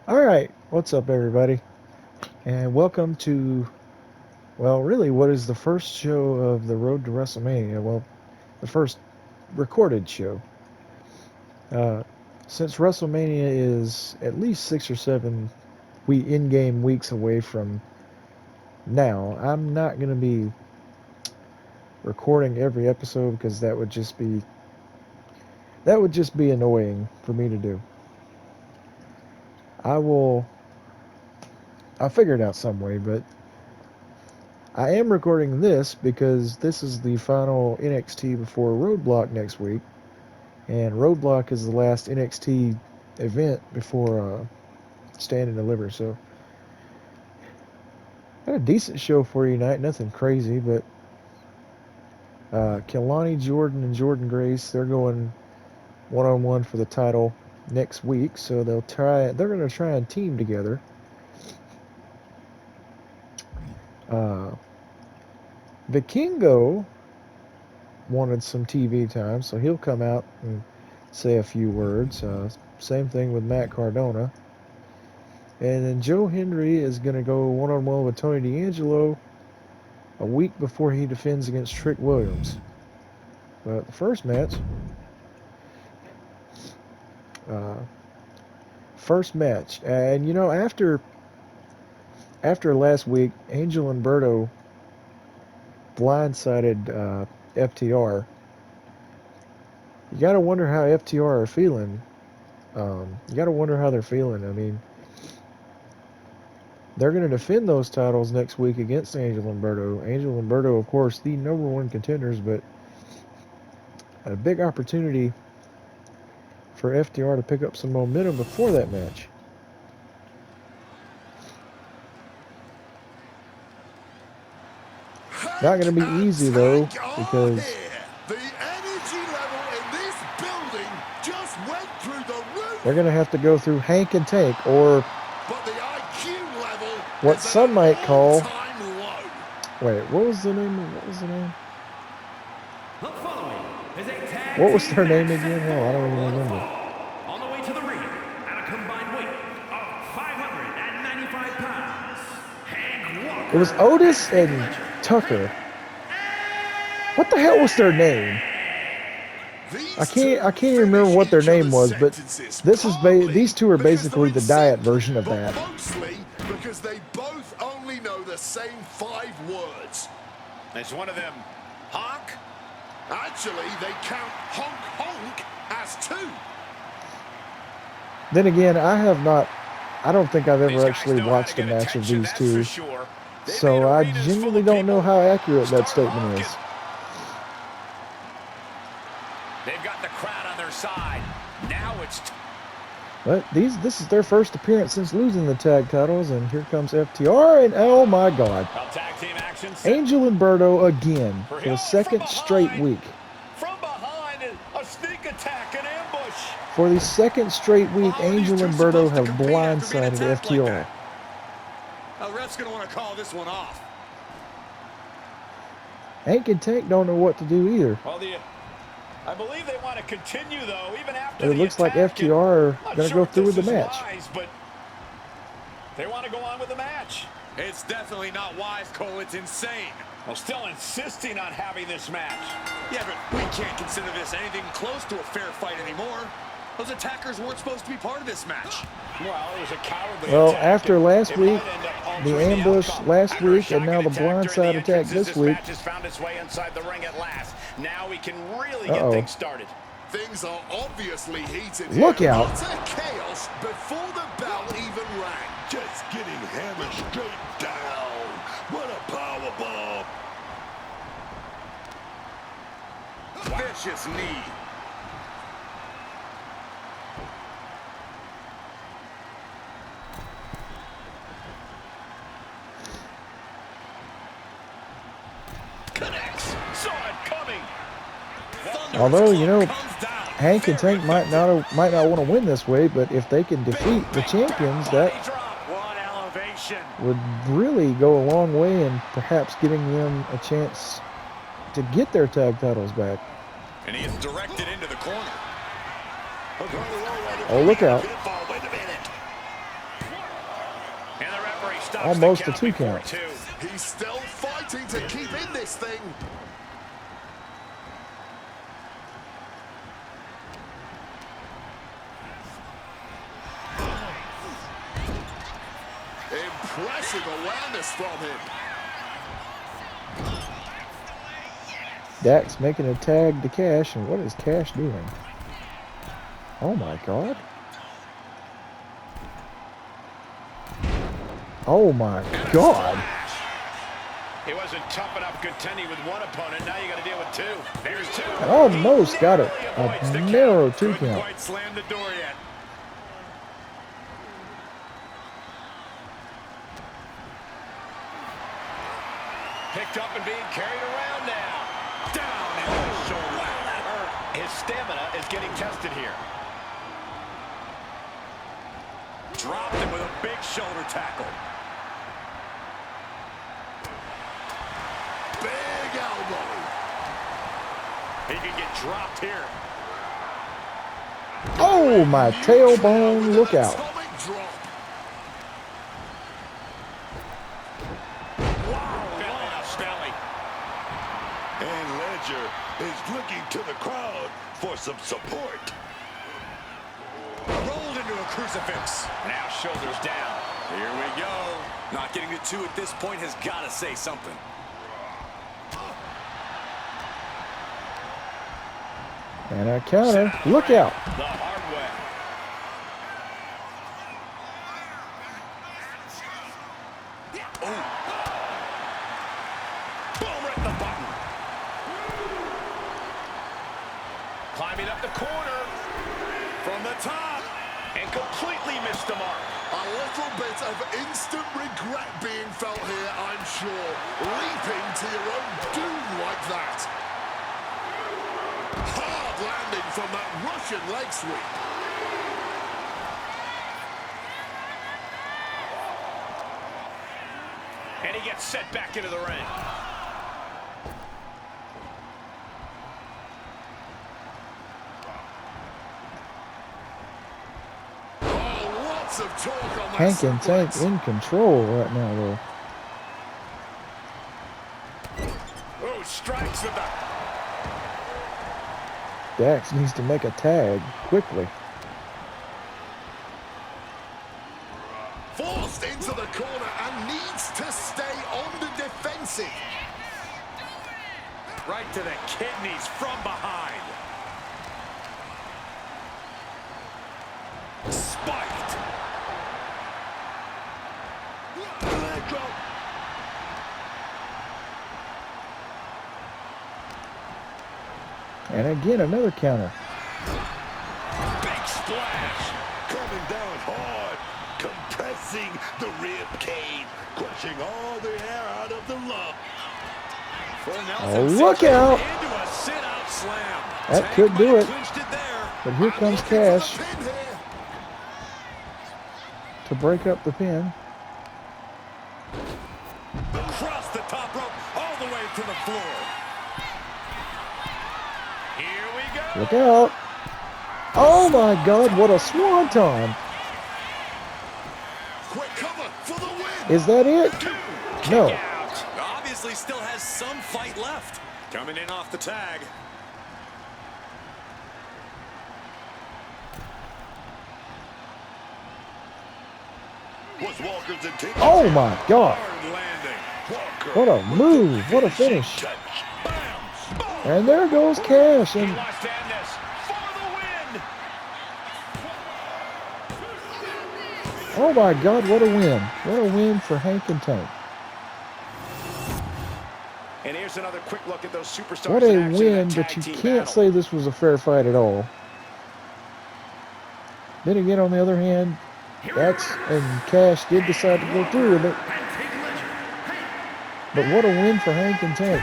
All right, what's up, everybody? And welcome to, well, really, what is the first show of the road to WrestleMania? Well, the first recorded show. Uh, since WrestleMania is at least 6 or 7 in-game weeks away from now, I'm not going to be recording every episode because that would just be annoying for me to do. I will. I'll figure it out some way, but I am recording this because this is the final NXT before Roadblock next week, and Roadblock is the last NXT event before Stand and Deliver. So, got a decent show for you tonight. Nothing crazy, but Kelani Jordan and Jordan Grace, they're going one-on-one for the title next week. So they're going to try and team together. Uh, Vikingo wanted some TV time, so he'll come out and say a few words. Same thing with Matt Cardona. And then Joe Hendry is going to go one-on-one with Tony D'Angelo a week before he defends against Trick Williams. But the uh, first match, and after last week, Angel and Berto blindsided FTR. You got to wonder how FTR are feeling. You got to wonder how they're feeling. I mean, they're going to defend those titles next week against Angel and Berto. Angel and Berto, of course, the number one contenders, but a big opportunity for FTR to pick up some momentum before that match. Not going to be easy though, because the energy level in this building just went through the roof. they're going to have to go through Hank and Tank, or But the IQ level what is some at might an call. all-time low. Wait, what was the name? What was the name? The following is a tag What was team their name match again? set Hell, I don't for even one remember. fall. On the way to the ring at a combined weight of 595 pounds, Hank Walker. It was Otis and Tucker. What the hell was their name? I can't even remember what their name was, but these two are basically the diet version of that. Mostly because they both only know the same 5 words. Is one of them honk? Actually, they count honk honk as 2. Then again, I don't think I've These ever guys actually know how to watched a get match of attention, these that's two, for sure. They so made I arenas full genuinely of don't know people how accurate that start statement honking. is. They've got the crowd on their side. Now it's But this is their first appearance since losing the tag titles, and here comes FTR, and oh my God, tag team action set Angel and Berto again for the from second straight behind. week. From behind, a sneak attack, an ambush. For the second straight week, How are these Angel two and Berto supposed to have compete after being blindsided attacked like FTR. that? The ref's going to want to call this one off. Hank and Tank don't know what to do either. Well, I believe they want to continue, though, even after But it the looks like attack. FTR are Not going to sure go if through with this the is match. wise, but they want to go on with the match. It's definitely not wise, Cole. It's insane. Well, still insisting on having this match. Yeah, but we can't consider this anything close to a fair fight anymore. Those attackers weren't supposed to be part of this match. Well, it was a cowardly Well, attack, after and last it week, might end up the altering ambush outcome. last After a week, and now shocking the attack during blindside the attack entrances, this week. match has found its way inside the ring at last. Now we can really Uh-oh. get things started. Things are obviously heated Look here. out. Utter chaos before the bell even rang. Just getting hammered straight down. What a power bomb. Vicious knee. Connects. Saw it coming. Although, Hank and Tank might not want to win this way, but if they can defeat the champions, that One elevation. would really go a long way in perhaps giving them a chance to get their tag titles back. And he is directed into the corner. Oh, look out. Wait a minute. Almost a 2 count. He's still fighting to keep in this thing. Impressive awareness from him. Dax making a tag to Cash, and what is Cash doing? Oh my God. Oh my God. He wasn't tough enough contending with one opponent. Now you got to deal with two. There's two. Almost got it. Avoids the A narrow count. 2 Couldn't count. quite slam the door yet. Picked up and being carried around now. Down into the shoulder. Wow, that hurt. His stamina is getting tested here. Dropped him with a big shoulder tackle. Big elbow. He can get dropped here. Oh, my tailbone. Look out. Atomic drop. Belly. And Ledger is looking to the crowd for some support. Rolled into a crucifix. Now shoulders down. Here we go. Not getting to 2 at this point has got to say something. And a counter. Look out. The hard way. Boom, right in the button. Climbing up the corner. From the top. And completely missed the mark. A little bit of instant regret being felt here, I'm sure. Leaping to your own doom like that. Hard landing from that Russian leg sweep. And he gets set back into the ring. Oh, lots of talk on that Hank and Tank suplex. in control right now, though. Oh, strikes with the... Dax needs to make a tag quickly. Forced into the corner and needs to stay on the defensive. Right to the kidneys from behind. Spiked. Leg drop. And again, another counter. Big splash. Coming down hard, compressing the rib cage, crushing all the air out of the lung. Oh, look out. Into a sit-out slam. That Tank could might do have it. clinched it there. But here comes Looking for the Cash pin here. to break up the pin. Across the top rope, all the way to the floor. Here we go. Look out. Oh my God, what a swanton. Quick cover for the win. Is that it? No. Kick out. Obviously still has some fight left. Coming in off the tag. Was Walker's intention. Oh my God. Hard landing. Walker. What a move. What a finish. Touch. Bam. Boom. And there goes Cash. He And wants to end this for the win. oh my God, what a win. What a win for Hank and Tank. And here's another quick look at those superstars. What in a action in win, that but tag you team can't battle. say this was a fair fight at all. Then again, on the other hand, Dax and Cash did decide to go through with it. But what a win for Hank and Tank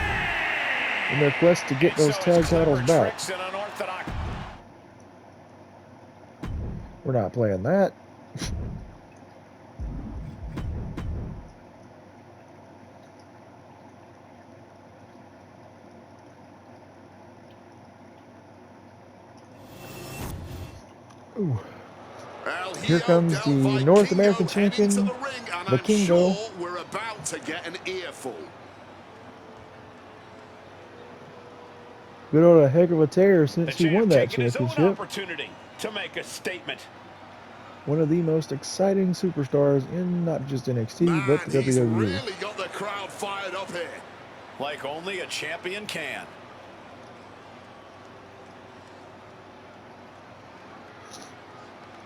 in their quest to get those So tag it's clever titles back. tricks and unorthodox. We're not playing that. Ooh. Well, Here comes the North American champion, the Kingo. Sure we're about to get an earful. Good old heck of a tear since The he won champ that taking his own championship. opportunity to make a statement. One of the most exciting superstars in not just NXT, Man, but the he's WWE. really got the crowd fired up here. Like only a champion can.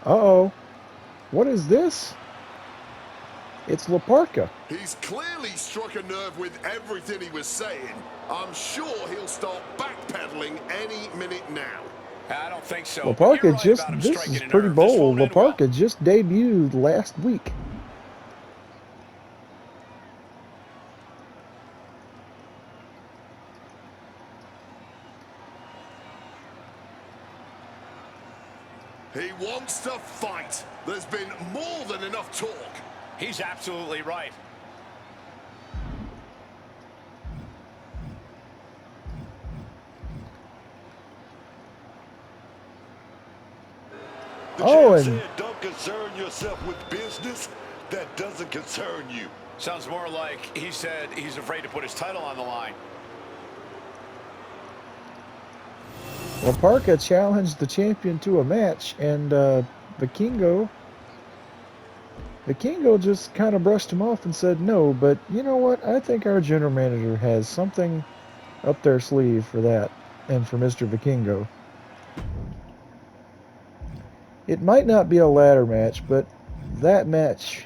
Uh-oh. What is this? It's La Parka. He's clearly struck a nerve with everything he was saying. I'm sure he'll start backpedaling any minute now. I don't think so. La but you're Parka right just, about him this striking is a pretty nerve. This bold. won't La end well. Parka just debuted last week. He wants to fight. There's been more than enough talk. He's absolutely right. The Oh, champ and- said, don't concern yourself with business that doesn't concern you. Sounds more like he said he's afraid to put his title on the line. La Parka challenged the champion to a match, and Vikingo just kind of brushed him off and said no, but you know what? I think our general manager has something up their sleeve for that, and for Mr. Vikingo. It might not be a ladder match, but that match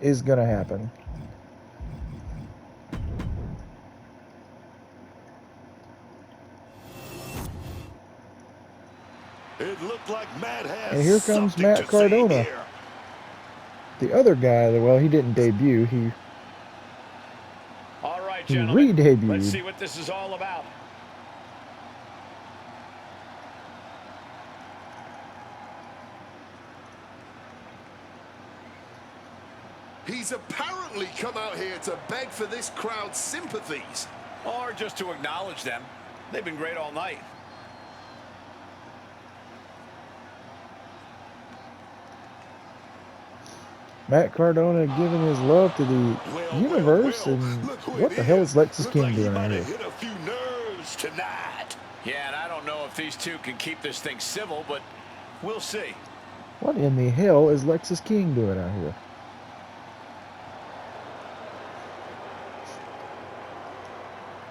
is going to happen. It looked like Matt has And here comes something Matt to say Cardona. here. The other guy, well, he didn't debut. He All right, He gentlemen. re-debuted. Let's see what this is all about. He's apparently come out here to beg for this crowd's sympathies. Or just to acknowledge them. They've been great all night. Matt Cardona giving his love to the universe, and Look who what it the hell is Lexis Look King like he doing might out have here? hit a few nerves tonight. Yeah, and I don't know if these two can keep this thing civil, but we'll see. What in the hell is Lexis King doing out here?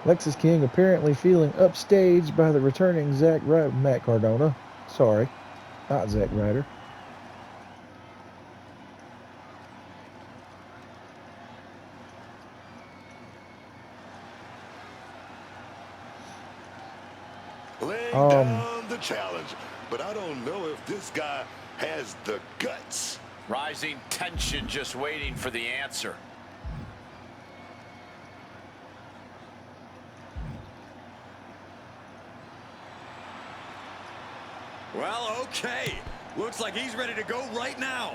Lexis King apparently feeling upstaged by the returning Matt Cardona. Sorry, not Zack Ryder. Laying down the challenge, but I don't know if this guy has the guts. Rising tension, just waiting for the answer. Well, okay. Looks like he's ready to go right now.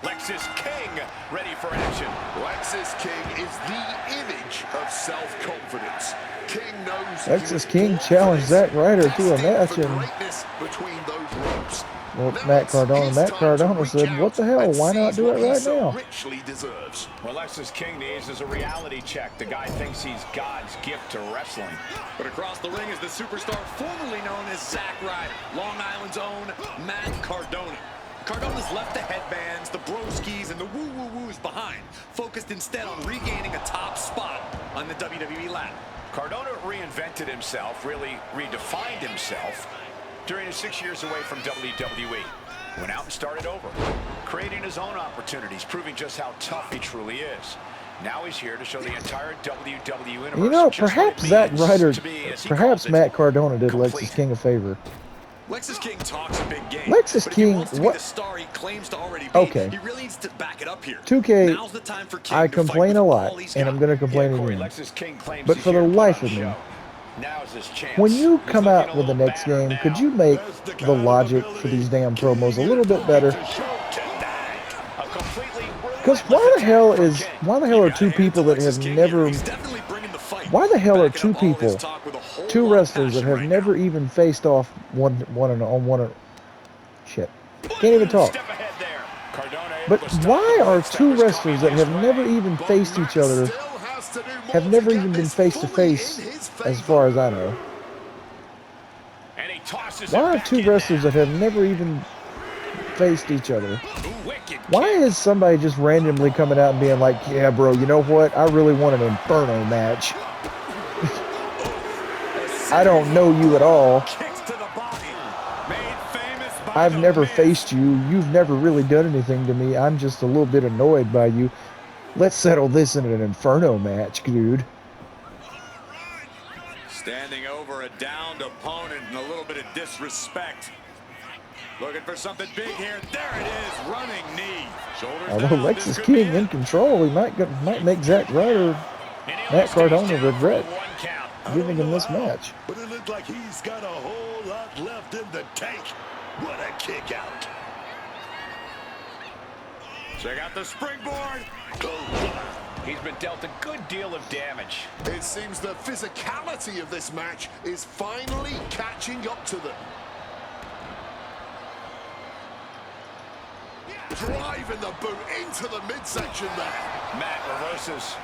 Lexis King ready for action. Lexis King is the image of self-confidence. King knows Lexis King challenged Zack Ryder to a match, and greatness between those ropes. well, Now Matt it's Cardona. his Matt time to Cardona reach said, out "What the hell? and Why not seize do what it he right so now?" richly deserves. What Lexis King needs is a reality check. The guy thinks he's God's gift to wrestling. But across the ring is the superstar formerly known as Zack Ryder, Long Island's own Matt Cardona. Cardona's left the headbands, the broskies, and the woo-woo-woos behind, focused instead on regaining a top spot on the WWE ladder. Cardona reinvented himself, really redefined himself during his 6 years away from WWE. Went out and started over, creating his own opportunities, proving just how tough he truly is. Now he's here to show the entire WWE universe. You know, just what it perhaps Zack means Ryder, to be, as he perhaps calls it, Matt Cardona did complete. Lexis King a favor. Lexis King talks a big game. Lexis but if King, he wants to what- be the star he claims to already be, Okay. he really needs to back it up here. 2K, Now's the time for King I to fight complain with a all lot, he's and got. I'm going to complain Yeah, Corey, again. Lexis King claims But he's for the here to put life on of a me, show. Now's his chance. when you He's come looking out a with the little next battered game, could now. you make That's the the kind of logic for ability these damn King promos a little bit is better? to show tonight. A completely Because relentless why the attack hell from is King. why the hell are You gotta two hand it to people that Lexis have King never here. He's definitely bringing the fight. Why the hell are Backing two up all his people, talk with a whole two lot of wrestlers that passion have right never now. even faced off shit, can't even talk. Step ahead there. Cardona able But to stop why the are blitz that two was coming wrestlers that his have way. never even But faced Matt each other, still has to do have more to never get even been this face to fully in face, his as favor. far as I know? And he tosses Why it are back two in wrestlers now. that have never even faced each other? Wicked Why kick. is somebody just randomly coming out and being like, yeah, bro, you know what? I really want an Inferno match. I don't know you at all. Kicks to the body. Made famous by I've the never Miz. faced you. You've never really done anything to me. I'm just a little bit annoyed by you. Let's settle this in an Inferno match, dude. Standing over a downed opponent and a little bit of disrespect. Looking for something big here. There it is. Running knee. Shoulders Although down. This Lex could be King in it. control, he might make Zack Ryder, And he Matt only stays Cardona down for a regret 1 count. I giving don't him know this how, match. but it looked like he's got a whole lot left in the tank. What a kick out. Check out the springboard. He's been dealt a good deal of damage. It seems the physicality of this match is finally catching up to them. Driving the boot into the midsection there. Matt reverses.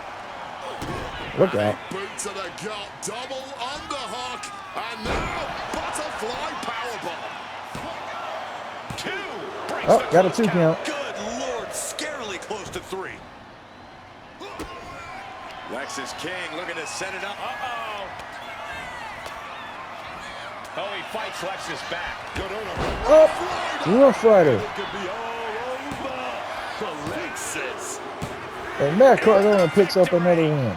Look out. Boot to the gut, double underhook, and now butterfly powerbomb. 2. Breaks Oh, the got a close 2 count. Good Lord. Scarily close to 3. Lexus King looking to set it up. Uh-oh. Oh, he fights Lexus back. Oh, Rough Rider. It could be all over for Lexus. And Matt Cardona picks up another win.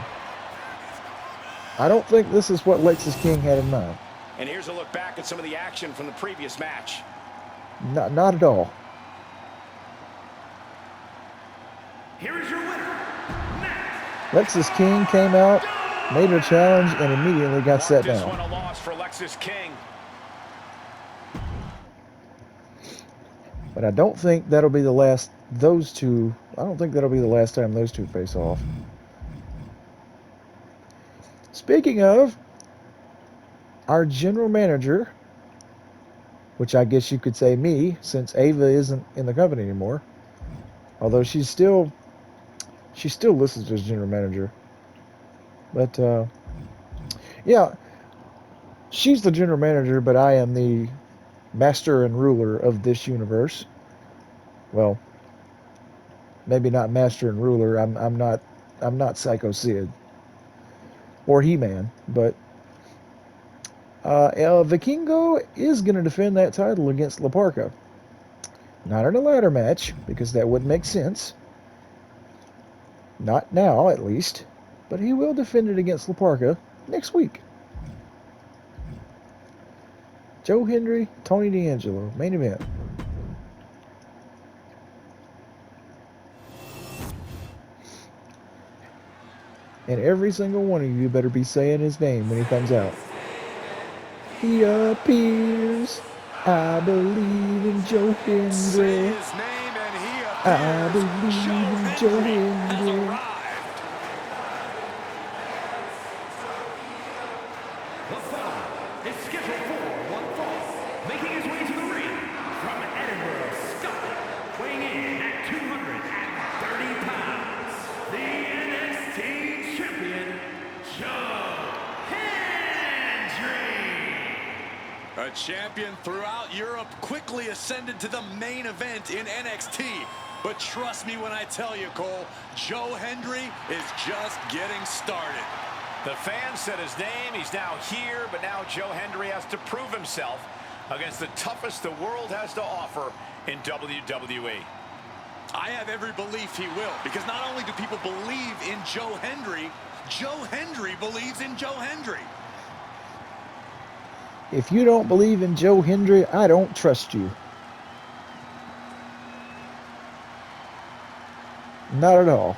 I don't think this is what Lexus King had in mind. And here's a look back at some of the action from the previous match. Not at all. Here is your winner, Matt. Lexus King came out, made a challenge, and immediately got set This one down. a loss for Lexus King. But I don't think that'll be the last. I don't think that'll be the last time those two face off. Speaking of, our general manager, which I guess you could say me, since Ava isn't in the company anymore. Although she still listens as general manager. But yeah, she's the general manager, but I am the master and ruler of this universe. Well, maybe not master and ruler. I'm not Psycho Sid or He-Man, but Vikingo is going to defend that title against La Parka. Not in a ladder match, because that wouldn't make sense. Not now, at least. But he will defend it against La Parka next week. Joe Hendry, Tony D'Angelo, main event. And every single one of you better be saying his name when he comes out. He appears. I believe in Joe Say Hendry. his name and he appears. I believe in Joe has Hendry. arrived. The following is scheduled for one fall, making his way to the ring from Edinburgh, Scotland, weighing in at 230 pounds, the NXT champion, Joe Hendry. A champion throughout Europe, quickly ascended to the main event in NXT. But trust me when I tell you, Cole, Joe Hendry is just getting started. The fans said his name. He's now here, but now Joe Hendry has to prove himself against the toughest the world has to offer in WWE. I have every belief he will, because not only do people believe in Joe Hendry believes in Joe Hendry. If you don't believe in Joe Hendry, I don't trust you. Not at all.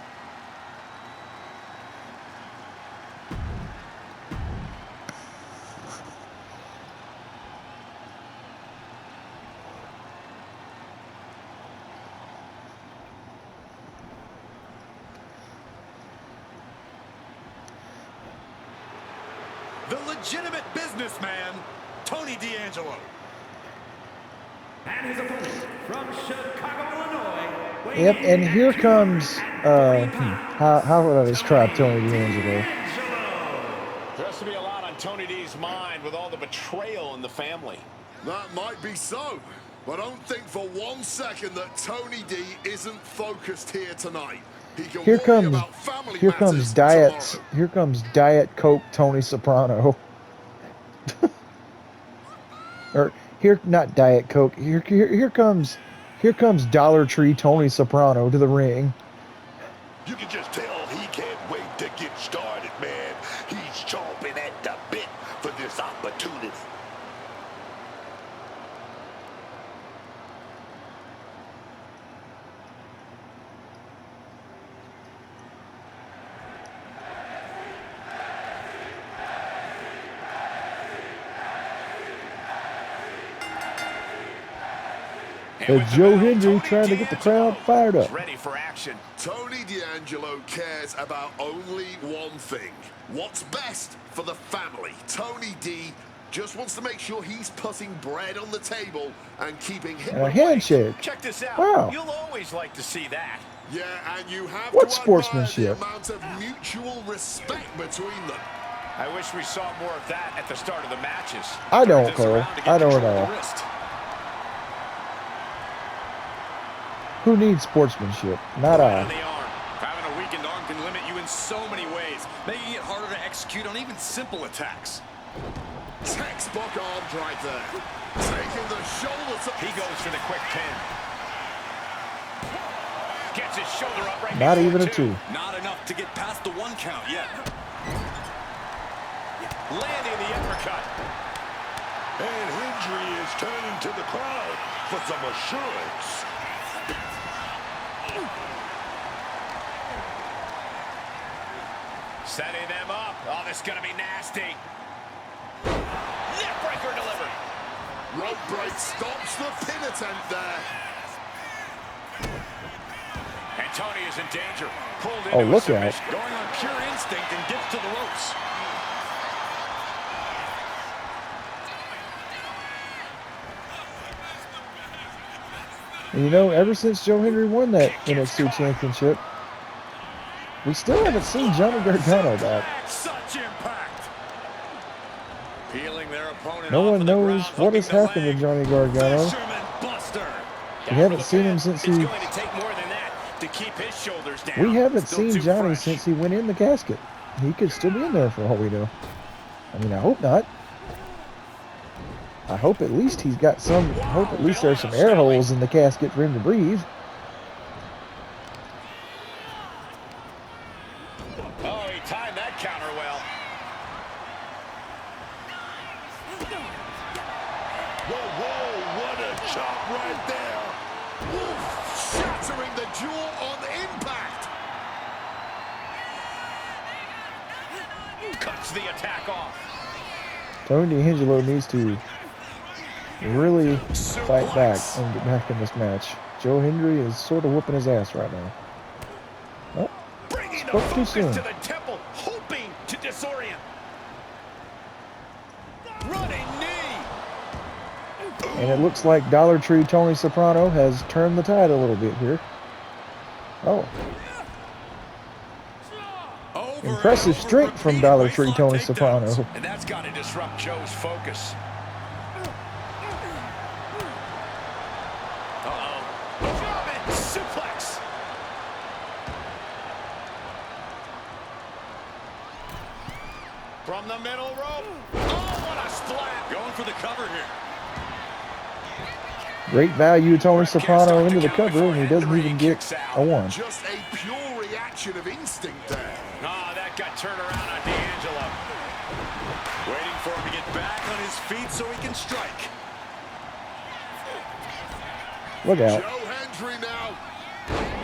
legitimate businessman, Tony D'Angelo. And his opponent from Chicago, Illinois. Yep, and here comes, how would I describe Tony D'Angelo? There has to be a lot on Tony D's mind with all the betrayal in the family. That might be so, but don't think for 1 second that Tony D isn't focused here tonight. He can Here worry comes, about family here comes matters tomorrow. here comes Diet Coke Tony Soprano. Or here, not Diet Coke. Here comes Dollar Tree Tony Soprano to the ring. You can just tell he can't wait to get started, man. He's chomping at the bit for this opportunity. But Joe Hendry trying to get the crowd fired up. Ready for action. Tony D'Angelo cares about only one thing. What's best for the family. Tony D just wants to make sure he's putting bread on the table and keeping him And a handshake. Check this out. Wow. You'll always like to see that. Yeah, and you have What to sportsmanship? admire the amount of mutual respect between them. I wish we saw more of that at the start of the matches. I don't, This Cole. around to get I don't control of know. the wrist. Who needs sportsmanship? Not Right on I. the arm. Having a weakened arm can limit you in so many ways, making it harder to execute on even simple attacks. Textbook arms right there. Taking the shoulder to... He goes for the quick pin. Gets his shoulder up right Not before even a two. Not enough to get past the 1 count yet. Landing the uppercut. And Hendry is turning to the crowd for some assurance. Setting them up. Oh, this is going to be nasty. Neckbreaker delivered. Rope break stops the pin attempt there. And Tony is in danger. Pulled into Oh, a look submission. out. Going on pure instinct and gets to the ropes. And you know, ever since Joe Hendry won that NXT championship, we still haven't seen Johnny Gargano back. Such impact. Peeling their opponent No off one of the knows ground, what has hooking the happened to leg. Johnny Gargano. Fisherman Buster. We haven't seen him since It's he... going to take more than that to keep his shoulders down. We haven't Still seen too Johnny fresh. since he went in the casket. He could still be in there for all we know. I mean, I hope not. I hope at least he's got some... I hope at least there's some air holes in the casket for him to breathe. Oh, he timed that counter well. Whoa, whoa, what a chop right there. Oof, shattering the jaw on impact. Cuts the attack off. Tony D'Angelo needs to really fight back and get back in this match. Joe Hendry is sort of whooping his ass right now. Oh, Bringing the spoke too focus soon. to the temple, hoping to disorient. Running knee. And it looks like Dollar Tree Tony Soprano has turned the tide a little bit here. Oh, Over impressive and over, strength from repeated Dollar Tree waistlock Tony takedowns. Soprano. And that's got to disrupt Joe's focus. Uh-oh. German suplex. From the middle rope. Oh, what a splat. Going for the cover here. Great value, Tony Soprano into the cover, and he doesn't even get a one. Just a pure reaction of instinct there. Oh, that got turned around on D'Angelo. Waiting for him to get back on his feet so he can strike. Look out. Joe Hendry now.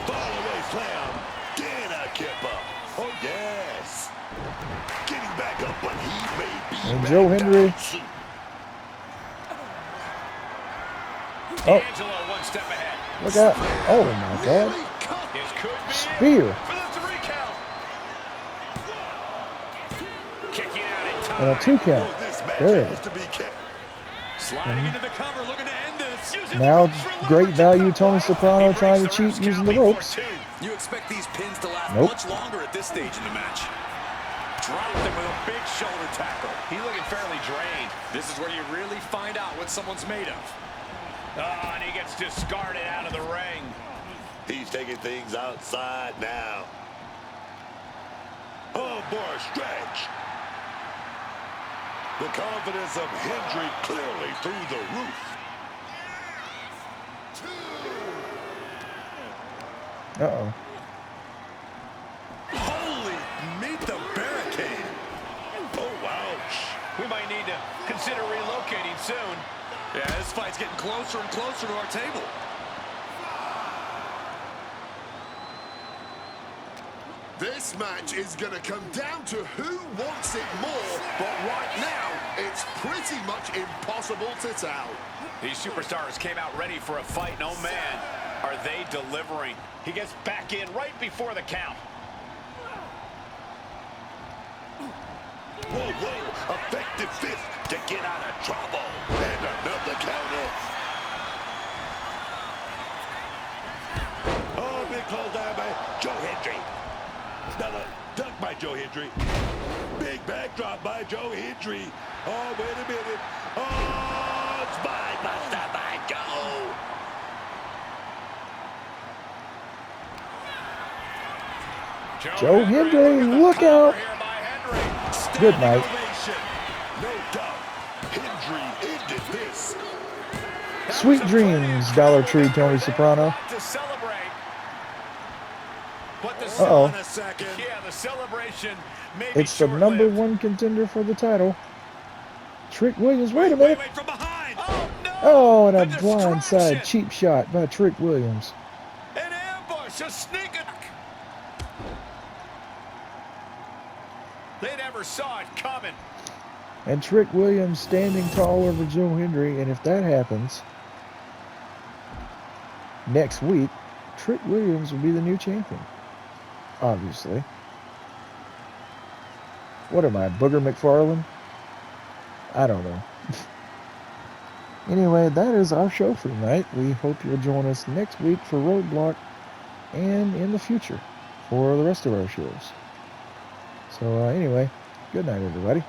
Fall away slam. Dana Kipper. Oh, yes. Getting back up, but he may be And back Joe down Hendry. soon. Oh, D'Angelo one step ahead. look out. Oh, my God. Really cut. This could be it Spear. for the 3 count. Kicking out in And a 2 count. This match There. has to be kept. Sliding into the cover, looking to end this. Using Now, the ropes for great leverage. value, Tony Soprano He trying to breaks the cheat ref's using count the before ropes. 2. You expect these pins to last Nope. much longer at this stage in the match. Dropped him with a big shoulder tackle. He's looking fairly drained. This is where you really find out what someone's made of. Oh, and he gets discarded out of the ring. He's taking things outside now. Oh, boy, stretch. The confidence of Hendry clearly through the roof. Uh-oh. Holy, meet the barricade. Oh, ouch. We might need to consider relocating soon. Yeah, this fight's getting closer and closer to our table. This match is going to come down to who wants it more, but right now, it's pretty much impossible to tell. These superstars came out ready for a fight. No man, are they delivering. He gets back in right before the count. Whoa, whoa, effective fist to get out of trouble. And another counter. Oh, big close down by Joe Hendry. Another duck by Joe Hendry. Big backdrop by Joe Hendry. Oh, wait a minute. Oh, spine buster by Joe. Joe Hendry, look out. Here by Hendry. Good night. Ovation. No doubt. Hendry ended this. Sweet dreams, Dollar Tree, Tony Soprano. To celebrate. But the Uh-oh. In a second. Yeah, the celebration may be It's the number short-lived. 1 contender for the title. Trick Williams, wait a minute. Wait from behind. Oh, no! Oh, and a The blindside distraction. cheap shot by Trick Williams. An ambush, a sneak attack. They never saw it coming. And Trick Williams standing tall over Joe Hendry. And if that happens, next week, Trick Williams will be the new champion. Obviously. What am I, Booger McFarlane? I don't know. Anyway, that is our show for tonight. We hope you'll join us next week for Roadblock and in the future for the rest of our shows. So anyway, good night, everybody.